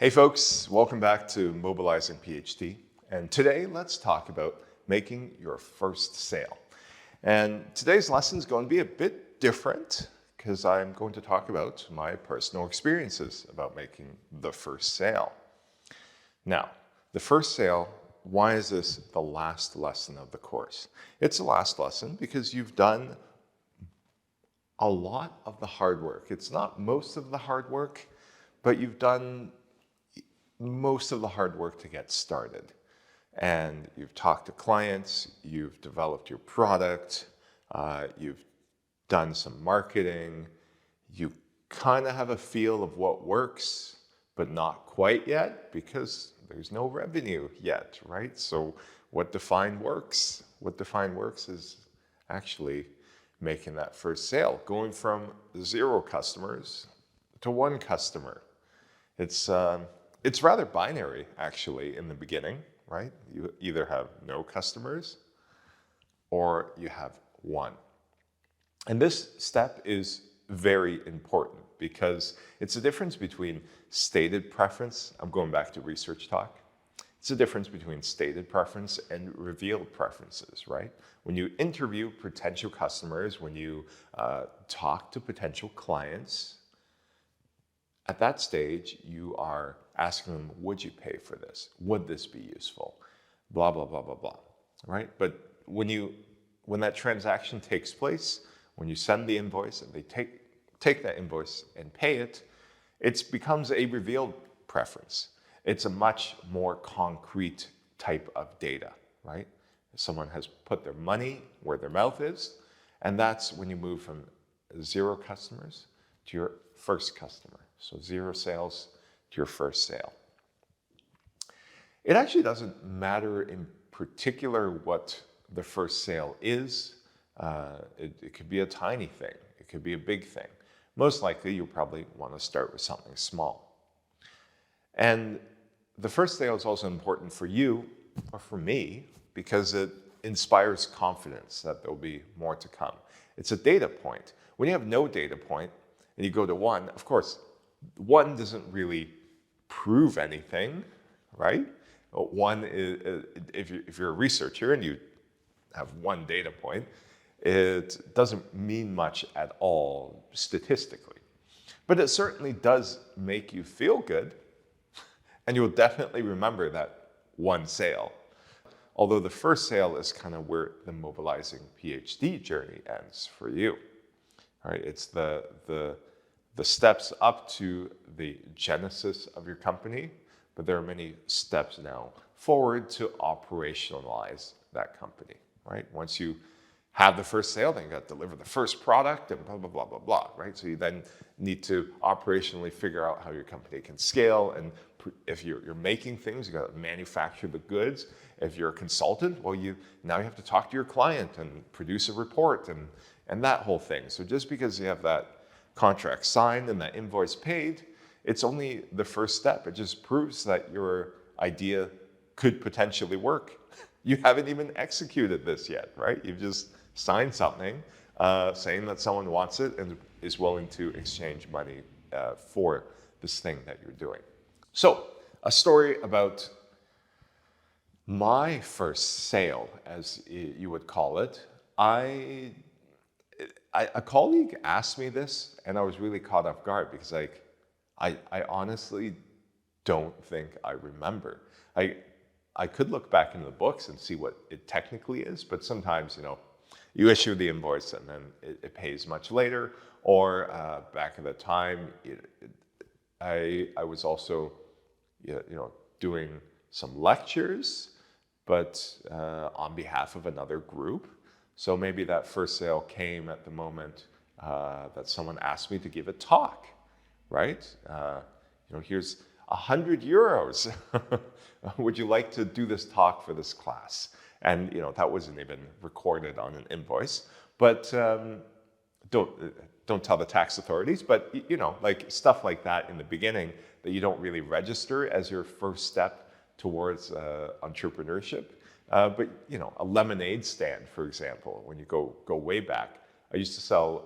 Hey folks, welcome back to Mobilizing PhD. And today let's talk about making your first sale. And today's lesson is going to be a bit different because I'm going to talk about my personal experiences about making the first sale. Now, the first sale, why is this the last lesson of the course? It's the last lesson because you've done a lot of the hard work. It's not most of the hard work, but you've done most of the hard work to get started. And you've talked to clients, you've developed your product, you've done some marketing, you kind of have a feel of what works, but not quite yet because there's no revenue yet, right? So what defined works? What defined works is actually making that first sale, going from 0 customers to 1 customer. It's rather binary, actually, in the beginning, right? You either have no customers or you have 1. And this step is very important because it's the difference between stated preference. I'm going back to research talk. It's the difference between stated preference and revealed preferences, right? When you interview potential customers, when you talk to potential clients, at that stage, you are asking them, would you pay for this? Would this be useful? Blah, blah, blah, blah, blah, right? But when that transaction takes place, when you send the invoice and they take that invoice and pay it, it becomes a revealed preference. It's a much more concrete type of data, right? Someone has put their money where their mouth is, and that's when you move from 0 customers to your first customer. So 0 sales to your first sale. It actually doesn't matter in particular what the first sale is. It could be a tiny thing. It could be a big thing. Most likely, you'll probably want to start with something small. And the first sale is also important for you or for me because it inspires confidence that there'll be more to come. It's a data point. When you have no data point and you go to 1, of course, 1 doesn't really prove anything, right? 1 is, if you're a researcher and you have 1 data point, it doesn't mean much at all statistically. But it certainly does make you feel good, and you'll definitely remember that 1 sale. Although the first sale is kind of where the Mobilizing PhD journey ends for you. All right, it's the steps up to the genesis of your company, but there are many steps now forward to operationalize that company, right? Once you have the first sale, then you got to deliver the first product and blah, blah, blah, blah, blah, right? So you then need to operationally figure out how your company can scale. And if you're making things, you got to manufacture the goods. If you're a consultant, well, now you have to talk to your client and produce a report and that whole thing. So just because you have that contract signed and that invoice paid, it's only the first step. It just proves that your idea could potentially work. You haven't even executed this yet, right? You've just signed something saying that someone wants it and is willing to exchange money for this thing that you're doing. So, a story about my first sale, as you would call it. A colleague asked me this, and I was really caught off guard because I honestly don't think I remember. I could look back into the books and see what it technically is, but sometimes, you issue the invoice and then it pays much later, or back at the time, I was also, doing some lectures, but on behalf of another group. So maybe that first sale came at the moment that someone asked me to give a talk, right? Here's 100 euros. Would you like to do this talk for this class? And that wasn't even recorded on an invoice. But don't tell the tax authorities. But like stuff like that in the beginning that you don't really register as your first step towards entrepreneurship. But a lemonade stand, for example, when you go way back, I used to sell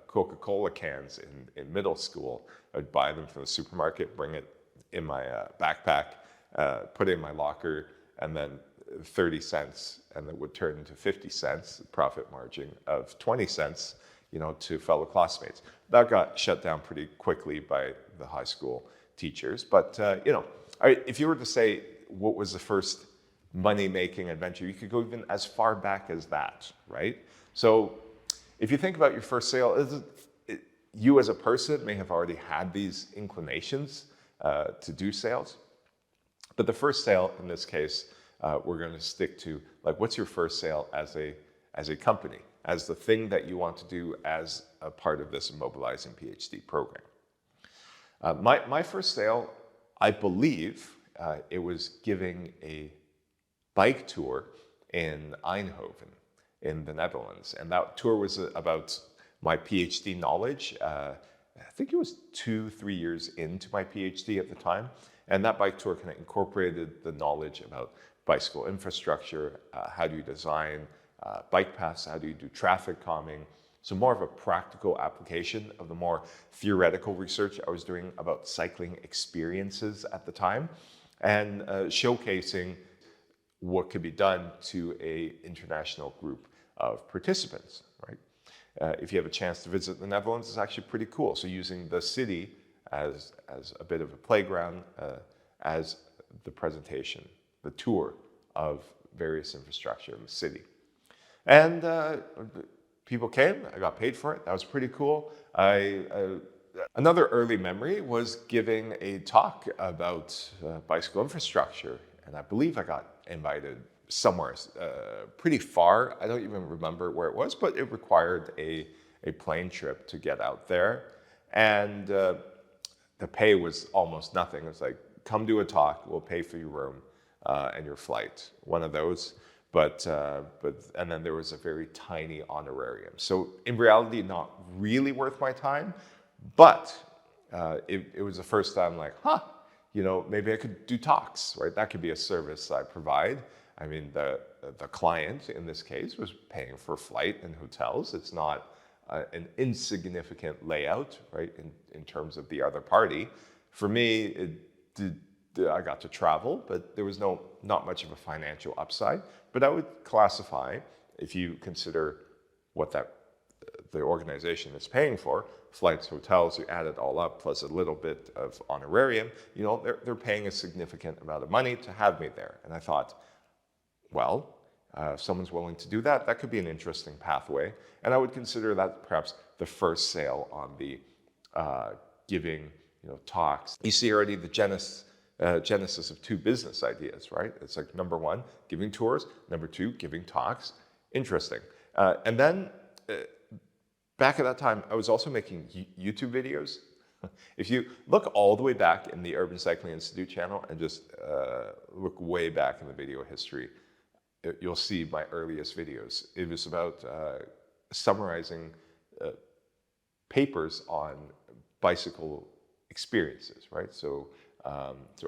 Coca-Cola cans in middle school. I'd buy them from the supermarket, bring it in my backpack, put it in my locker, and then 30 cents, and it would turn into 50 cents, profit margin of 20 cents, to fellow classmates. That got shut down pretty quickly by the high school teachers. But, if you were to say what was the first money-making adventure, you could go even as far back as that, right? So if you think about your first sale, you as a person may have already had these inclinations to do sales. But the first sale in this case, we're going to stick to, like, what's your first sale as a company, as the thing that you want to do as a part of this Mobilizing PhD program. My first sale, I believe, it was giving a bike tour in Eindhoven in the Netherlands. And that tour was about my PhD knowledge. I think it was 2-3 years into my PhD at the time. And that bike tour kind of incorporated the knowledge about bicycle infrastructure, how do you design bike paths, how do you do traffic calming. So more of a practical application of the more theoretical research I was doing about cycling experiences at the time, and showcasing what could be done to an international group of participants, right? If you have a chance to visit the Netherlands, it's actually pretty cool. So using the city as a bit of a playground, as the presentation, the tour of various infrastructure in the city. And people came, I got paid for it. That was pretty cool. Another early memory was giving a talk about bicycle infrastructure. And I believe I got invited somewhere pretty far. I don't even remember where it was, but it required a plane trip to get out there. And the pay was almost nothing. It was like, come do a talk, we'll pay for your room and your flight, one of those. And then there was a very tiny honorarium. So in reality, not really worth my time, but it was the first time like, maybe I could do talks, right? That could be a service I provide. I mean, the client in this case was paying for flight and hotels. It's not an insignificant layout, right, in terms of the other party. For me, I got to travel, but there was not much of a financial upside. But I would classify, if you consider what the organization is paying for, flights, hotels, you add it all up, plus a little bit of honorarium, they're paying a significant amount of money to have me there. And I thought, well, if someone's willing to do that, that could be an interesting pathway. And I would consider that perhaps the first sale on the giving talks. You see already the genesis of two business ideas, right? It's like, number one, giving tours. Number two, giving talks. Interesting. And then back at that time, I was also making YouTube videos. If you look all the way back in the Urban Cycling Institute channel and just look way back in the video history, you'll see my earliest videos. It was about summarizing papers on bicycle experiences, right? So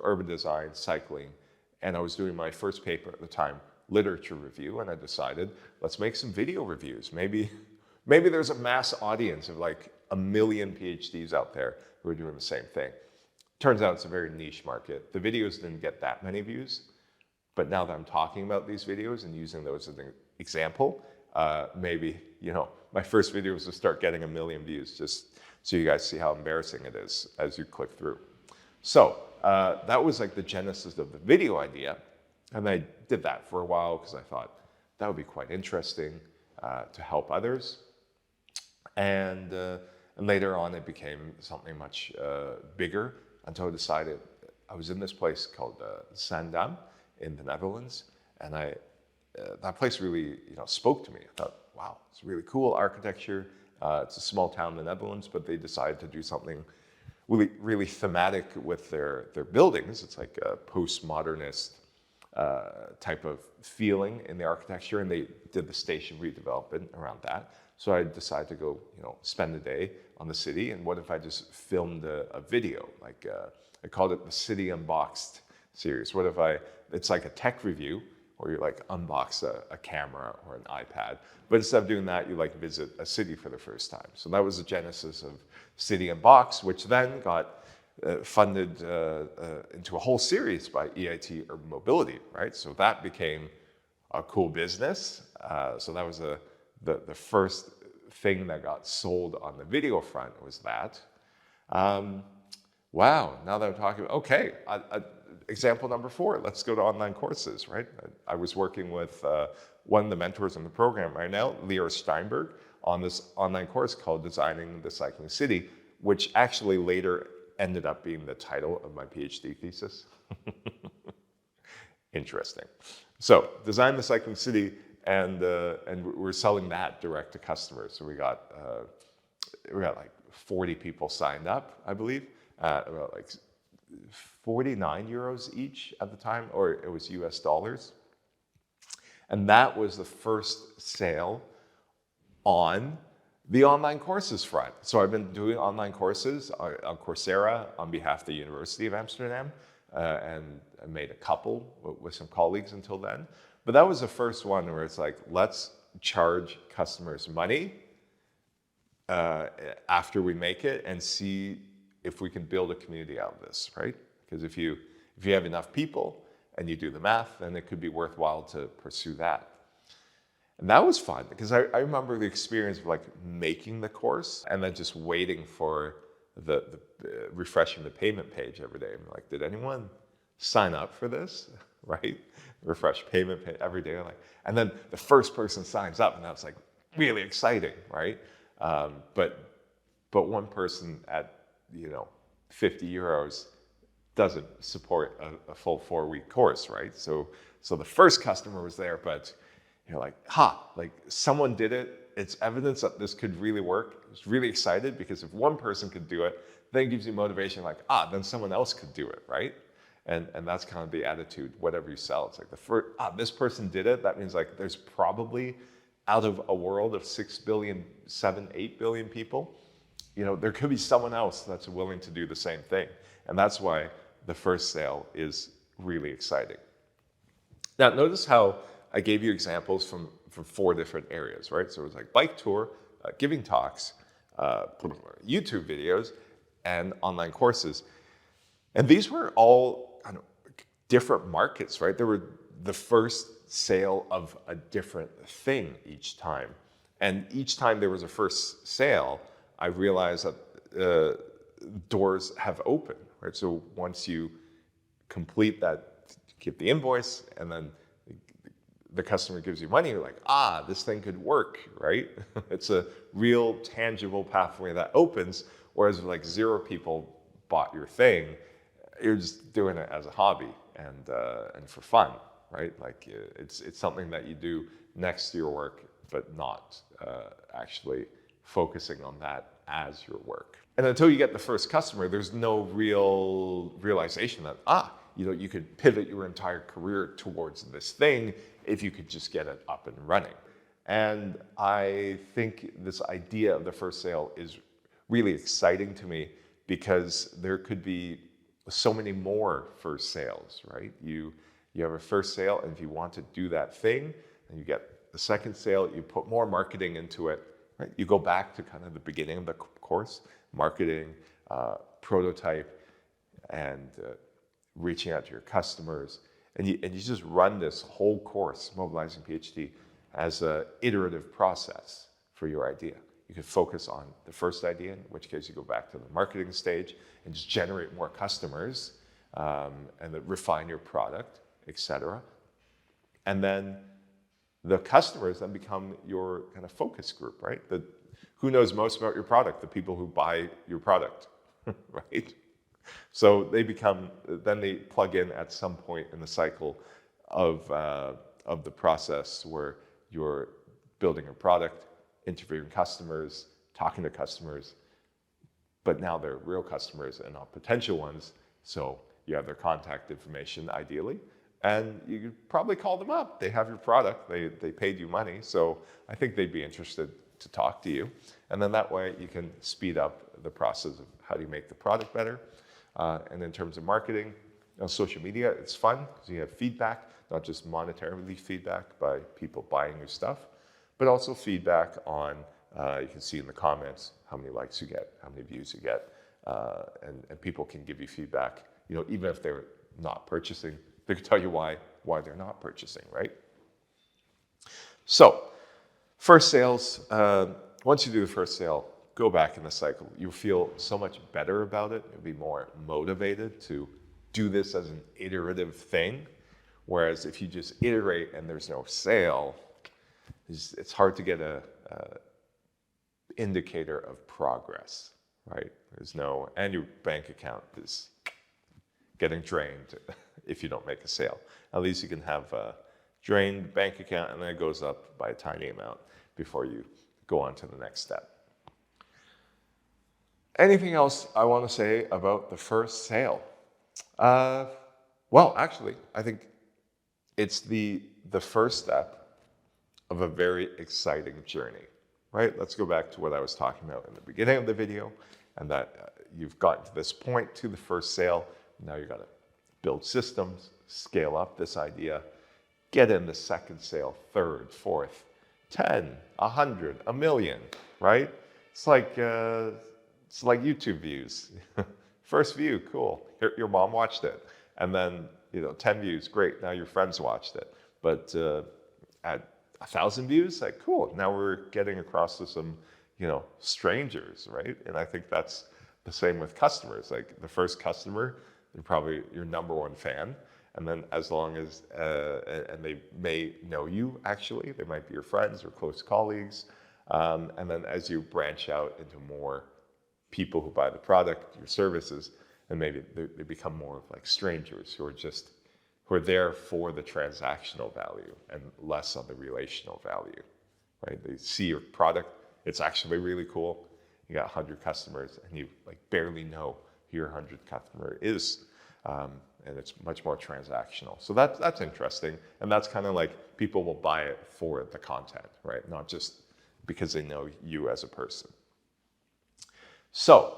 urban design, cycling, and I was doing my first paper at the time, literature review, and I decided, let's make some video reviews. Maybe there's a mass audience of like 1 million PhDs out there who are doing the same thing. Turns out it's a very niche market. The videos didn't get that many views, but now that I'm talking about these videos and using those as an example, maybe, my first videos will start getting 1 million views, just so you guys see how embarrassing it is as you click through. So that was like the genesis of the video idea. And I did that for a while because I thought that would be quite interesting to help others. And later on, it became something much bigger until I decided I was in this place called Zaandam in the Netherlands. And that place really spoke to me. I thought, wow, it's really cool architecture. It's a small town in the Netherlands, but they decided to do something really, really thematic with their buildings. It's like a postmodernist type of feeling in the architecture, and they did the station redevelopment around that. So I decided to go, spend a day on the city, and what if I just filmed a video? Like I called it the City Unboxed series. What if it's like a tech review, or you like unbox a camera or an iPad, but instead of doing that, you like visit a city for the first time. So that was the genesis of City Unboxed, which then got funded into a whole series by EIT Urban Mobility, right? So that became a cool business. So that was the first thing that got sold on the video front was that. Wow, now that I'm talking about, okay, example number 4, let's go to online courses, right? I was working with one of the mentors in the program right now, Leo Steinberg, on this online course called Designing the Cycling City, which actually later ended up being the title of my PhD thesis. Interesting. So, Design the Cycling City, and we're selling that direct to customers. So we got like 40 people signed up, I believe, at about like 49 euros each at the time, or it was US dollars. And that was the first sale on the online courses front. So I've been doing online courses on Coursera on behalf of the University of Amsterdam, and I made a couple with some colleagues until then. But that was the first one where it's like, let's charge customers money after we make it and see if we can build a community out of this, right? Because if you have enough people and you do the math, then it could be worthwhile to pursue that. And that was fun because I remember the experience of like making the course and then just waiting for the refreshing the payment page every day. I'm like, did anyone sign up for this? Right? Refresh payment page every day. Like, and then the first person signs up, and that's like really exciting, right? But one person at 50 euros doesn't support a full 4-week course, right? So the first customer was there, but you're like, like someone did it. It's evidence that this could really work. I was really excited because if one person could do it, then it gives you motivation like, then someone else could do it, right? And that's kind of the attitude, whatever you sell. It's like the first, this person did it. That means like there's probably out of a world of 6 billion, 7, 8 billion people, there could be someone else that's willing to do the same thing. And that's why the first sale is really exciting. Now, notice how I gave you examples from 4 different areas, right? So it was like bike tour, giving talks, YouTube videos, and online courses. And these were all kind of different markets, right? They were the first sale of a different thing each time. And each time there was a first sale, I realized that doors have opened, right? So once you complete that, get the invoice, and then the customer gives you money, you're like, this thing could work, right? It's a real tangible pathway that opens, whereas if like 0 people bought your thing, you're just doing it as a hobby and for fun, right? Like it's something that you do next to your work, but not actually focusing on that as your work. And until you get the first customer, there's no real realization that, you could pivot your entire career towards this thing if you could just get it up and running. And I think this idea of the first sale is really exciting to me because there could be so many more first sales, right? You have a first sale, and if you want to do that thing, and you get the second sale, you put more marketing into it, right? You go back to kind of the beginning of the course, marketing, prototype, and reaching out to your customers. And you just run this whole course, Mobilizing PhD, as an iterative process for your idea. You could focus on the first idea, in which case you go back to the marketing stage and just generate more customers and then refine your product, etc. And then the customers then become your kind of focus group, right? Who knows most about your product? The people who buy your product, right? So they plug in at some point in the cycle of the process where you're building a product, interviewing customers, talking to customers, but now they're real customers and not potential ones. So you have their contact information ideally, and you could probably call them up. They have your product, they paid you money, so I think they'd be interested to talk to you. And then that way you can speed up the process of how do you make the product better. And in terms of marketing, on social media, it's fun because you have feedback, not just monetarily feedback by people buying your stuff, but also feedback on, you can see in the comments how many likes you get, how many views you get, and people can give you feedback, even if they're not purchasing, they can tell you why they're not purchasing, right? So first sales, once you do the first sale, go back in the cycle. You'll feel so much better about it. You'll be more motivated to do this as an iterative thing. Whereas if you just iterate and there's no sale, it's hard to get a indicator of progress, right? And your bank account is getting drained if you don't make a sale. At least you can have a drained bank account and then it goes up by a tiny amount before you go on to the next step. Anything else I want to say about the first sale? Well, actually, I think it's the first step of a very exciting journey, right? Let's go back to what I was talking about in the beginning of the video, and that you've gotten to this point to the first sale. Now you got to build systems, scale up this idea, get in the second sale, third, fourth, 10, 100, a million, right? It's like YouTube views. First view, cool. Your mom watched it. And then, 10 views, great. Now your friends watched it. But at 1,000 views, like, cool. Now we're getting across to some, strangers, right? And I think that's the same with customers. Like the first customer, they're probably your number one fan. And then as long as, and they may know you actually, they might be your friends or close colleagues. And then as you branch out into more people who buy the product, your services, and maybe they become more of like strangers who are there for the transactional value and less on the relational value, right? They see your product, it's actually really cool. You got 100 customers and you like barely know who your 100th customer is. And it's much more transactional. So that's interesting. And that's kind of like people will buy it for the content, right? Not just because they know you as a person. So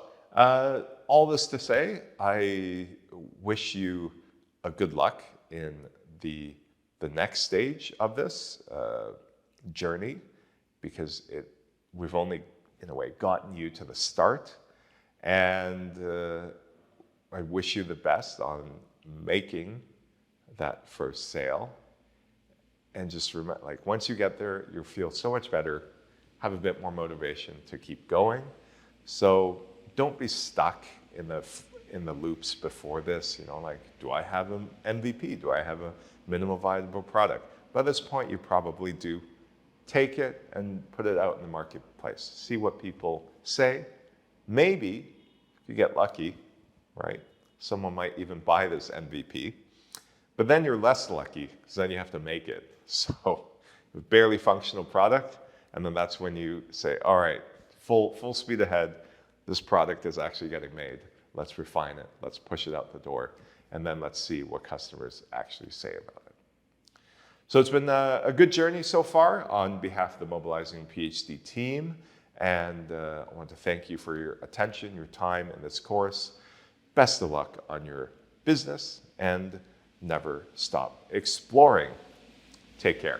all this to say, I wish you a good luck in the next stage of this journey, because we've only, in a way, gotten you to the start. And I wish you the best on making that first sale. And just remember, like, once you get there, you'll feel so much better, have a bit more motivation to keep going. So don't be stuck in the loops before this, like, do I have an MVP? Do I have a minimum viable product? By this point, you probably do. Take it and put it out in the marketplace. See what people say. Maybe, if you get lucky, right, someone might even buy this MVP. But then you're less lucky, because then you have to make it. So, a barely functional product, and then that's when you say, all right, full speed ahead. This product is actually getting made. Let's refine it. Let's push it out the door. And then let's see what customers actually say about it. So it's been a good journey so far on behalf of the Mobilizing PhD team. And I want to thank you for your attention, your time in this course. Best of luck on your business, and never stop exploring. Take care.